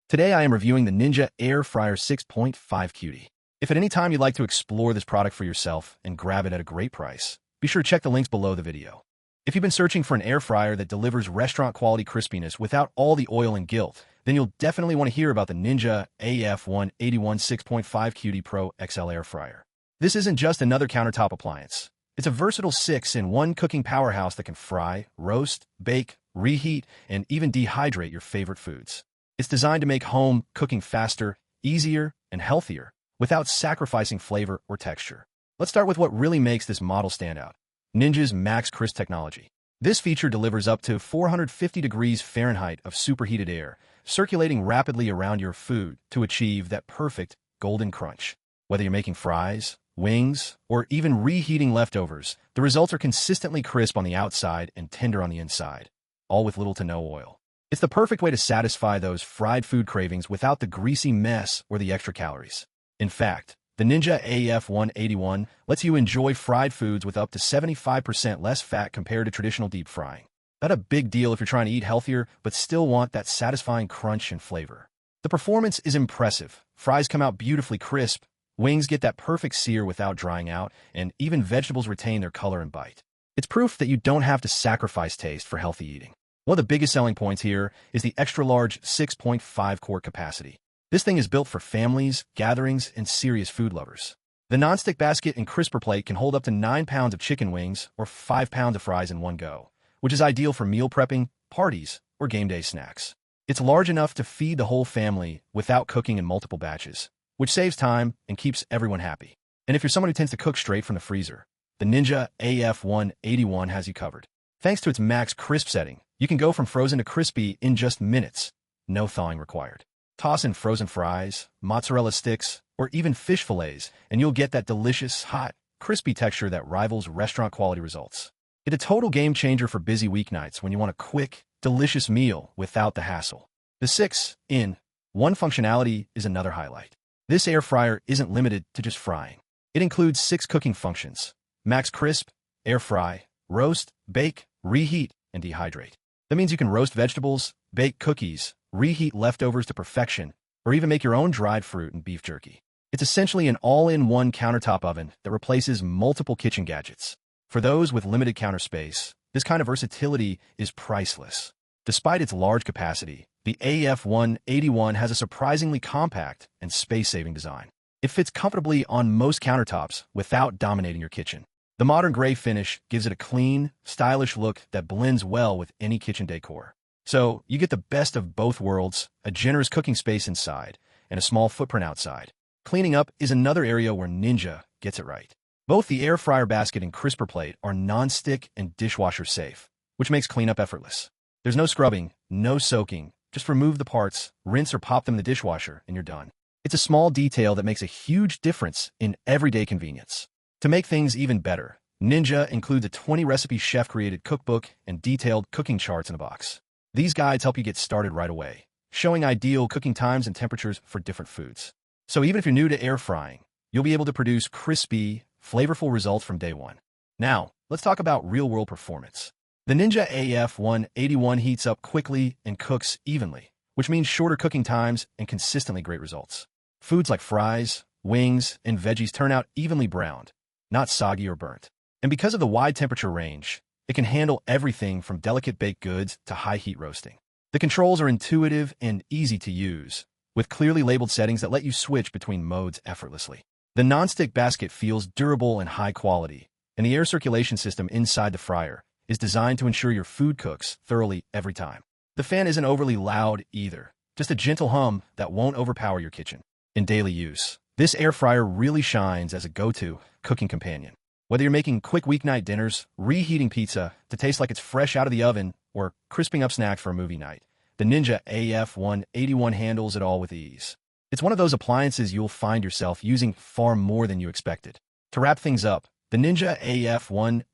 Today I am reviewing the Ninja Air Fryer 6.5 Cutie. If at any time you'd like to explore this product for yourself and grab it at a great price, be sure to check the links below the video. If you've been searching for an air fryer that delivers restaurant-quality crispiness without all the oil and guilt, then you'll definitely want to hear about the Ninja AF181 6.5 Cutie Pro XL Air Fryer. This isn't just another countertop appliance. It's a versatile 6-in-1 cooking powerhouse that can fry, roast, bake, reheat, and even dehydrate your favorite foods. It's designed to make home cooking faster, easier, and healthier without sacrificing flavor or texture. Let's start with what really makes this model stand out: Ninja's Max Crisp technology. This feature delivers up to 450 degrees Fahrenheit of superheated air, circulating rapidly around your food to achieve that perfect golden crunch. Whether you're making fries, wings, or even reheating leftovers, the results are consistently crisp on the outside and tender on the inside, all with little to no oil. It's the perfect way to satisfy those fried food cravings without the greasy mess or the extra calories. In fact, the Ninja AF181 lets you enjoy fried foods with up to 75% less fat compared to traditional deep frying. That's a big deal if you're trying to eat healthier but still want that satisfying crunch and flavor. The performance is impressive. Fries come out beautifully crisp, wings get that perfect sear without drying out, and even vegetables retain their color and bite. It's proof that you don't have to sacrifice taste for healthy eating. One of the biggest selling points here is the extra-large 6.5 quart capacity. This thing is built for families, gatherings, and serious food lovers. The nonstick basket and crisper plate can hold up to 9 pounds of chicken wings or 5 pounds of fries in one go, which is ideal for meal prepping, parties, or game day snacks. It's large enough to feed the whole family without cooking in multiple batches, which saves time and keeps everyone happy. And if you're someone who tends to cook straight from the freezer, the Ninja AF181 has you covered. Thanks to its max crisp setting, you can go from frozen to crispy in just minutes, no thawing required. Toss in frozen fries, mozzarella sticks, or even fish fillets, and you'll get that delicious, hot, crispy texture that rivals restaurant-quality results. It's a total game-changer for busy weeknights when you want a quick, delicious meal without the hassle. The 6-in-1 functionality is another highlight. This air fryer isn't limited to just frying. It includes 6 cooking functions: max crisp, air fry, roast, bake, reheat, and dehydrate. That means you can roast vegetables, bake cookies, reheat leftovers to perfection, or even make your own dried fruit and beef jerky. It's essentially an all-in-one countertop oven that replaces multiple kitchen gadgets. For those with limited counter space, this kind of versatility is priceless. Despite its large capacity, the AF181 has a surprisingly compact and space-saving design. It fits comfortably on most countertops without dominating your kitchen. The modern gray finish gives it a clean, stylish look that blends well with any kitchen decor. So, you get the best of both worlds: a generous cooking space inside and a small footprint outside. Cleaning up is another area where Ninja gets it right. Both the air fryer basket and crisper plate are non-stick and dishwasher safe, which makes cleanup effortless. There's no scrubbing, no soaking. Just remove the parts, rinse or pop them in the dishwasher, and you're done. It's a small detail that makes a huge difference in everyday convenience. To make things even better, Ninja includes a 20-recipe chef-created cookbook and detailed cooking charts in a box. These guides help you get started right away, showing ideal cooking times and temperatures for different foods. So even if you're new to air frying, you'll be able to produce crispy, flavorful results from day one. Now, let's talk about real-world performance. The Ninja AF181 heats up quickly and cooks evenly, which means shorter cooking times and consistently great results. Foods like fries, wings, and veggies turn out evenly browned, not soggy or burnt. And because of the wide temperature range, it can handle everything from delicate baked goods to high-heat roasting. The controls are intuitive and easy to use, with clearly labeled settings that let you switch between modes effortlessly. The nonstick basket feels durable and high quality, and the air circulation system inside the fryer is designed to ensure your food cooks thoroughly every time. The fan isn't overly loud either, just a gentle hum that won't overpower your kitchen. In daily use, this air fryer really shines as a go-to cooking companion. Whether you're making quick weeknight dinners, reheating pizza to taste like it's fresh out of the oven, or crisping up snacks for a movie night, the Ninja AF181 handles it all with ease. It's one of those appliances you'll find yourself using far more than you expected. To wrap things up, the Ninja AF181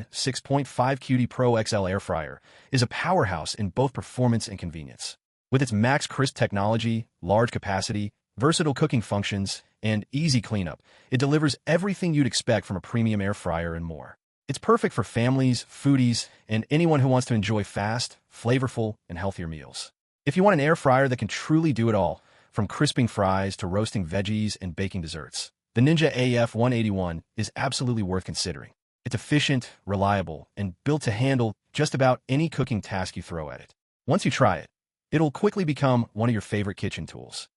6.5 Cutie Pro XL Air Fryer is a powerhouse in both performance and convenience. With its max crisp technology, large capacity, versatile cooking functions, and easy cleanup, it delivers everything you'd expect from a premium air fryer and more. It's perfect for families, foodies, and anyone who wants to enjoy fast, flavorful, and healthier meals. If you want an air fryer that can truly do it all, from crisping fries to roasting veggies and baking desserts, the Ninja AF181 is absolutely worth considering. It's efficient, reliable, and built to handle just about any cooking task you throw at it. Once you try it, it'll quickly become one of your favorite kitchen tools.